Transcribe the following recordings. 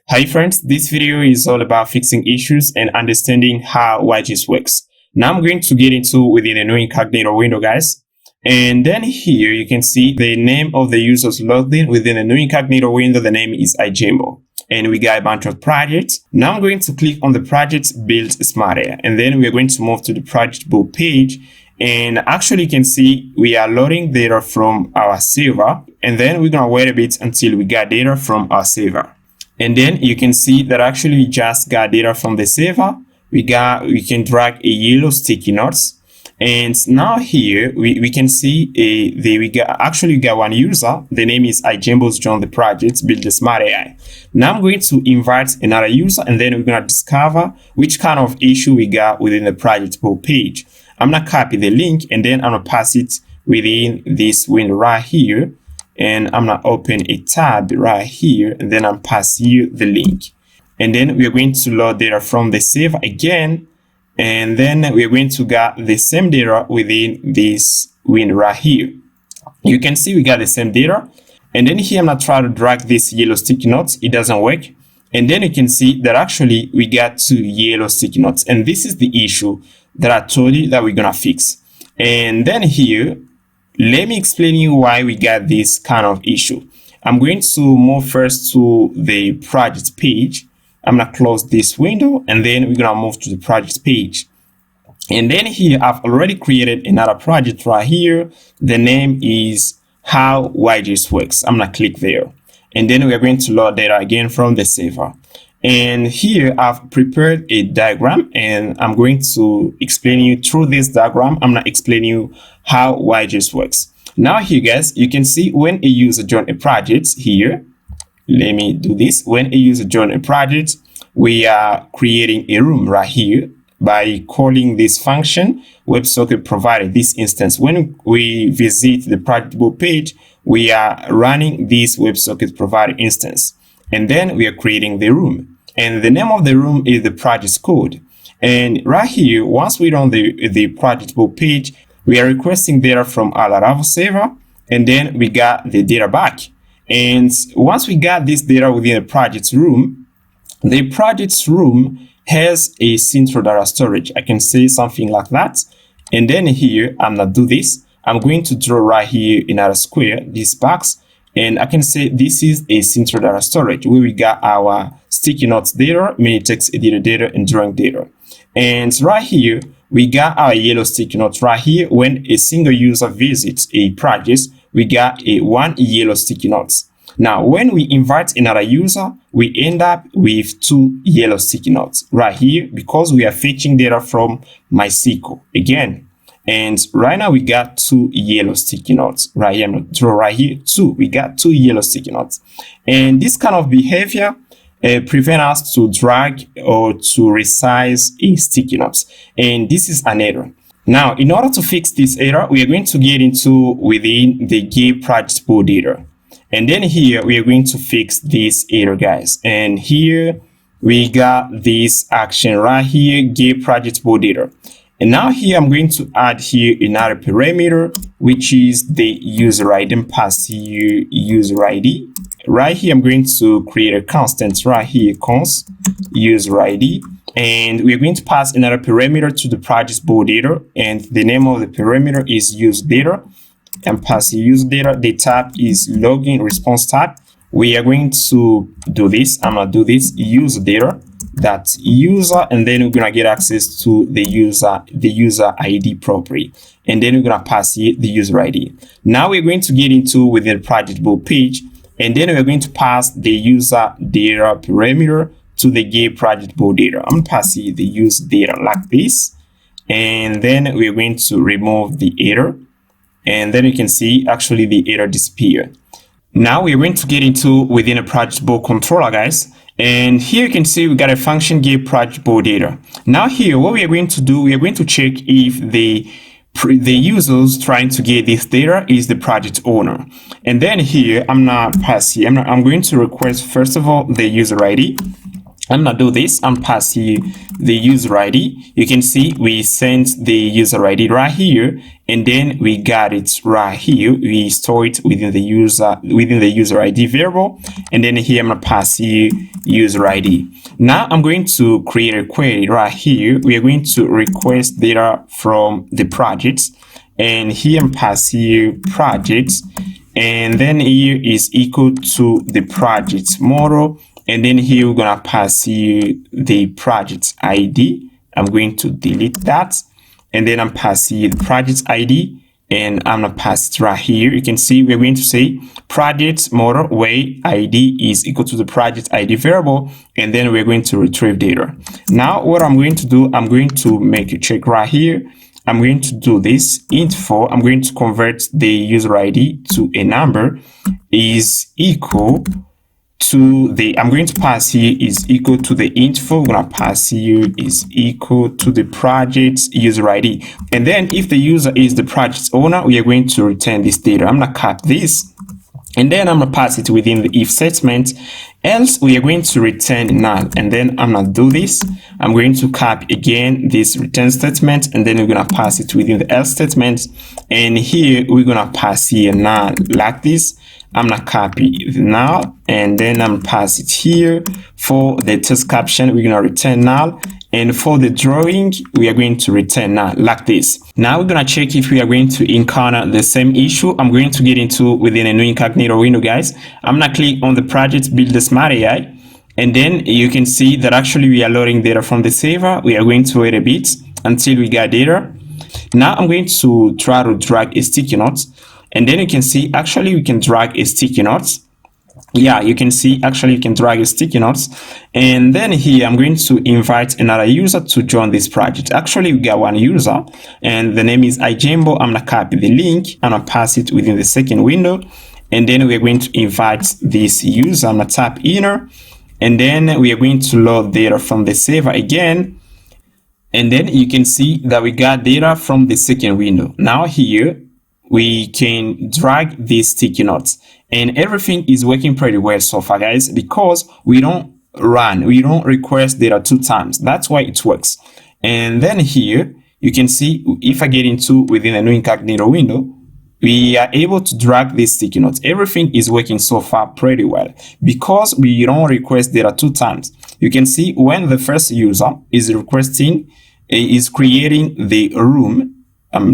Hi friends, this video is all about fixing issues and understanding how widgets works. Now I'm going to get into within a new incognito window, guys. And then here you can see the name of the users logged in within a new incognito window. The name is iJambo. And we got a bunch of projects. Now I'm going to click on the project build smart area. And then we're going to move to the project build page. And actually you can see we are loading data from our server. And then we're going to wait a bit until we get data from our server. And then you can see that actually we just got data from the server. We can drag a yellow sticky notes. And now here we can see we got one user. The name is iJambo's joined the project, build a smart AI. Now I'm going to invite another user and then we're going to discover which kind of issue we got within the project build page. I'm going to copy the link and then I'm going to pass it within this window right here. And I'm going to open a tab right here and then I'm pass you the link. And then we're going to load data from the server again. And then we're going to get the same data within this window right here. You can see we got the same data. And then here I'm going to try to drag this yellow sticky notes. It doesn't work. And then you can see that actually we got 2 yellow sticky notes. And this is the issue that I told you that we're going to fix. And then here, let me explain you why we got this kind of issue. I'm going to move first to the project page. I'm going to close this window and then we're going to move to the project page. And then here I've already created another project right here. The name is how widgets works. I'm going to click there. And then we're going to load data again from the server. And here I've prepared a diagram and I'm going to explain you through this diagram. I'm going to explain you how widgets works. Now here guys, you can see when a user joins a project here. Let me do this. When a user joins a project, we are creating a room right here by calling this function WebSocket provided. This instance, when we visit the project build page, we are running this WebSocket provided instance. And then we are creating the room. And the name of the room is the project code. And right here, once we're on the project build page, we are requesting data from our Laravel server. And then we got the data back. And once we got this data within the project's room, the project's room has a central data storage. I can say something like that. And then here, I'm going to do this. I'm going to draw right here another square, this box. And I can say this is a central data storage where we got our sticky notes data, mini text editor data, and drawing data. And right here, we got our yellow sticky notes right here. When a single user visits a project, we got a 1 yellow sticky notes. Now, when we invite another user, we end up with 2 yellow sticky notes right here because we are fetching data from MySQL again. And right now we got 2 yellow sticky notes right here. I'm going to draw right here 2. We got 2 yellow sticky notes. And this kind of behavior prevent us to drag or to resize a sticky notes. And this is an error. Now, in order to fix this error, we are going to get into within the Get project build data. And then here we are going to fix this error, guys. And here we got this action right here, Get project build data. And now here I'm going to add here another parameter, which is the user ID, and pass here user ID. Right here, I'm going to create a constant right here, const user ID. And we're going to pass another parameter to the project build data. And the name of the parameter is use data, and pass use data. The type is login response type. We are going to do this. I'm going to do this use data. That's user, and then we're gonna get access to the user ID property, and then we're gonna pass here the user ID. Now we're going to get into within the project build page, and then we're going to pass the user data parameter to the Get project build data. I'm gonna pass here the use data like this, and then we're going to remove the error, and then you can see actually the error disappeared. Now we're going to get into within a project build controller, guys. And here you can see we got a function Get project build data. Now here, what we are going to do, we are going to check if the users trying to get this data is the project owner. And then here, I'm going to request, first of all, the user ID. I'm gonna do this. I'm passing you the user ID. You can see we sent the user ID right here, and then we got it right here. We store it within the user ID variable, and then here I'm gonna pass you user ID. Now I'm going to create a query right here. We are going to request data from the projects, and here I'm passing you projects, and then here is equal to the project model. And then here we're gonna pass you the project ID. I'm going to delete that. And then I'm passing you the project ID, and I'm gonna pass it right here. You can see we're going to say project model where ID is equal to the project ID variable, and then we're going to retrieve data. Now what I'm going to do, I'm going to make a check right here. I'm going to do this int4. I'm going to convert the user ID to a number is equal to the, I'm going to pass here is equal to the int4. We're going to pass here is equal to the project user ID. And then if the user is the project owner, we are going to return this data. I'm going to cut this, and then I'm going to pass it within the if statement. Else we are going to return null. And then I'm going to do this. I'm going to copy again this return statement, and then we're going to pass it within the else statement. And here we're going to pass here null like this. I'm gonna copy the null, and then I'm gonna pass it here. For the text caption, we're gonna return null, and for the drawing, we are going to return null like this. Now we're gonna check if we are going to encounter the same issue. I'm going to get into within a new incognito window, guys. I'm gonna click on the project Build the Smart AI, and then you can see that actually we are loading data from the server. We are going to wait a bit until we get data. Now I'm going to try to drag a sticky note. And then you can see actually we can drag a sticky note. Yeah, you can see actually you can drag a sticky notes. And then here I'm going to invite another user to join this project. Actually we got one user, and the name is iJambo. I'm gonna copy the link and I'll pass it within the second window. And then we're going to invite this user. I'm gonna tap inner, and then we are going to load data from the server again. And then you can see that we got data from the second window. Now here we can drag these sticky notes, and everything is working pretty well so far, guys, because we don't request data 2 times. That's why it works. And then here you can see if I get into within a new incognito window, we are able to drag these sticky notes. Everything is working so far pretty well because we don't request data 2 times. You can see when the first user is creating the room,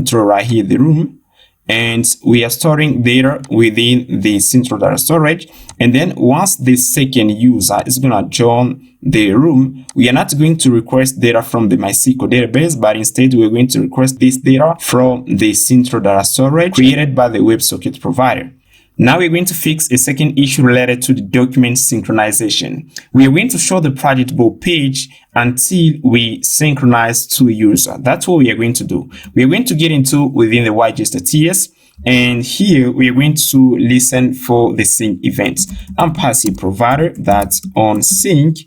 throw right here the room, and we are storing data within the central data storage. And then once the second user is going to join the room, we are not going to request data from the MySQL database, but instead we're going to request this data from the central data storage created by the WebSocket provider. Now we're going to fix a second issue related to the document synchronization. We are going to show the project bulk page until we synchronize to a user. That's what we are going to do. We are going to get into within the YGS.ts, and here we are going to listen for the sync events. I'm passing provider that's on sync,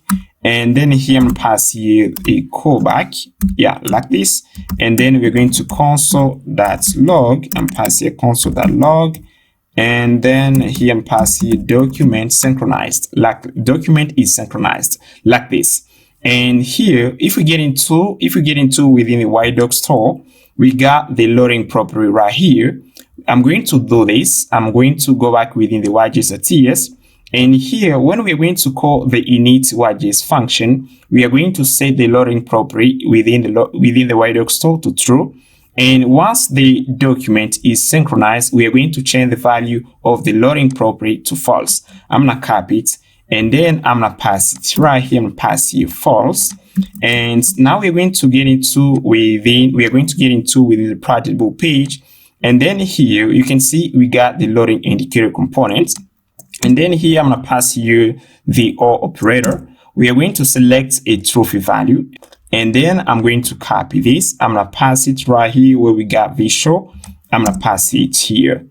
and then here I'm passing a callback, yeah, like this. And then we're going to console.log. I'm passing a console.log. And then here I'm passing document synchronized, like document is synchronized like this. And here, if we get into within the YDoc store, we got the loading property right here. I'm going to do this. I'm going to go back within the YGS.ts. And here, when we're going to call the init YGS function, we are going to set the loading property within the YDoc store to true. And once the document is synchronized, we are going to change the value of the loading property to false. I'm going to copy it, and then I'm going to pass it right here and pass here false. And now we're going to get into within the project bulk page. And then here you can see we got the loading indicator component. And then here I'm going to pass here the OR operator. We are going to select a trophy value. And then I'm going to copy this. I'm going to pass it right here where we got visual. I'm going to pass it here.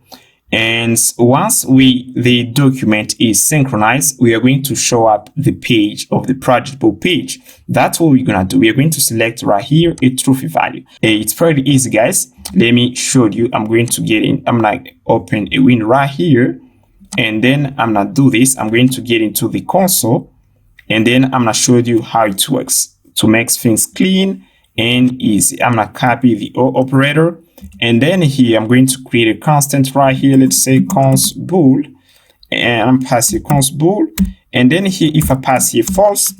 And once the document is synchronized, we are going to show up the page of the project bulk page. That's what we're going to do. We are going to select right here a trophy value. It's pretty easy, guys. Let me show you. I'm going to get in. I'm going to open a window right here. And then I'm going to do this. I'm going to get into the console. and then I'm gonna show you how it works to make things clean and easy. I'm gonna copy the O operator, and then here I'm going to create a constant right here. Let's say const bool, and I'm passing const bool, and then here if I pass here false,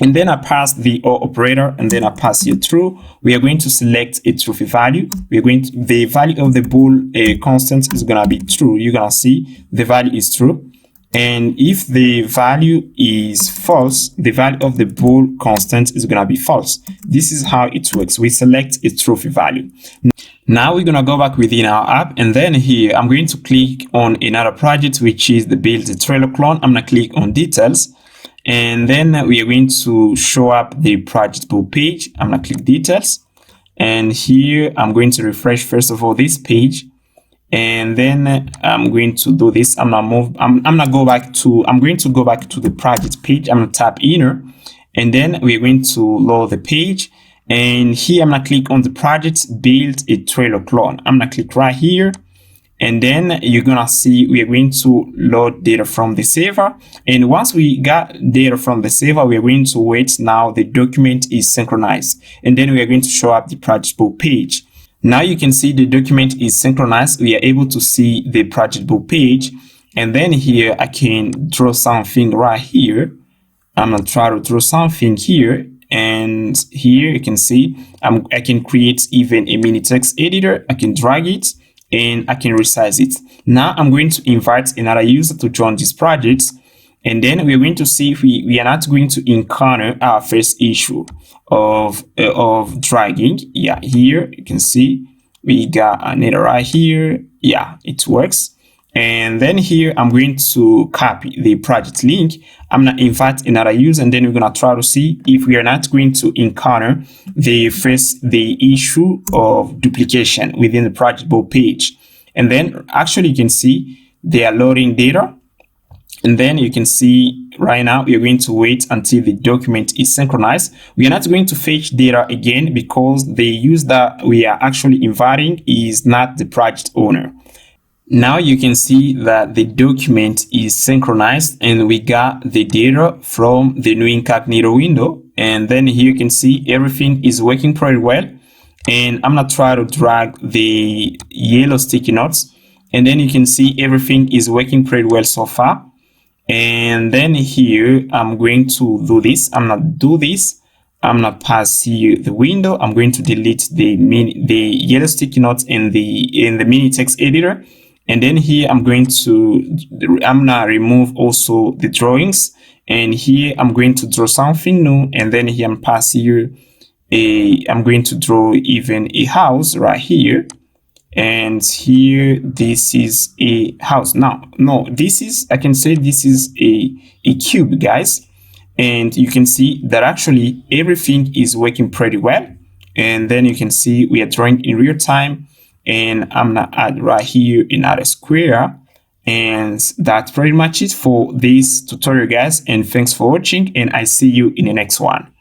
and then I pass the O operator, and then I pass here true, we are going to select a true value. We are going to, the value of the bool constant is gonna be true. You're gonna see the value is true. And if the value is false, the value of the bool constant is gonna be false. This is how it works. We select a true value. Now we're gonna go back within our app, and then here I'm going to click on another project, which is the build the trailer clone. I'm gonna click on details, and then we are going to show up the project build page. I'm gonna click details, and here I'm going to refresh first of all this page, and then I'm going to do this. I'm going to go back to the project page. I'm gonna tap inner, and then we're going to load the page, and here I'm gonna click on the project build a trailer clone. I'm gonna click right here, and then you're gonna see we are going to load data from the server. And once we got data from the server, we are going to wait. Now the document is synchronized, and then we are going to show up the project build page. Now you can see the document is synchronized. We are able to see the project build page, and then here I can draw something right here. I'm gonna try to draw something here, and here you can see I can create even a mini text editor. I can drag it and I can resize it. Now I'm going to invite another user to join this project, and then we're going to see if we are not going to encounter our first issue of dragging. Yeah, here you can see we got an error right here. Yeah, it works. And then here I'm going to copy the project link. I'm gonna invite another user, and then we're gonna try to see if we are not going to encounter the issue of duplication within the project build page. And then actually you can see they are loading data, and then you can see right now we are going to wait until the document is synchronized. We are not going to fetch data again because the user that we are actually inviting is not the project owner. Now you can see that the document is synchronized, and we got the data from the new incognito window. And then here you can see everything is working pretty well. And I'm gonna try to drag the yellow sticky notes, and then you can see everything is working pretty well so far. And then here I'm going to do this. I'm gonna do this. I'm gonna pass here the window. I'm going to delete the yellow sticky notes in the mini text editor. And then here I'm gonna remove also the drawings, and here I'm going to draw something new, and then here I'm pass here I'm going to draw even a house right here, and here this is a house. Now no, this is, I can say this is a cube, guys, and you can see that actually everything is working pretty well. And then you can see we are drawing in real time. And I'm gonna add right here another square, and that's pretty much it for this tutorial, guys. And thanks for watching, and I see you in the next one.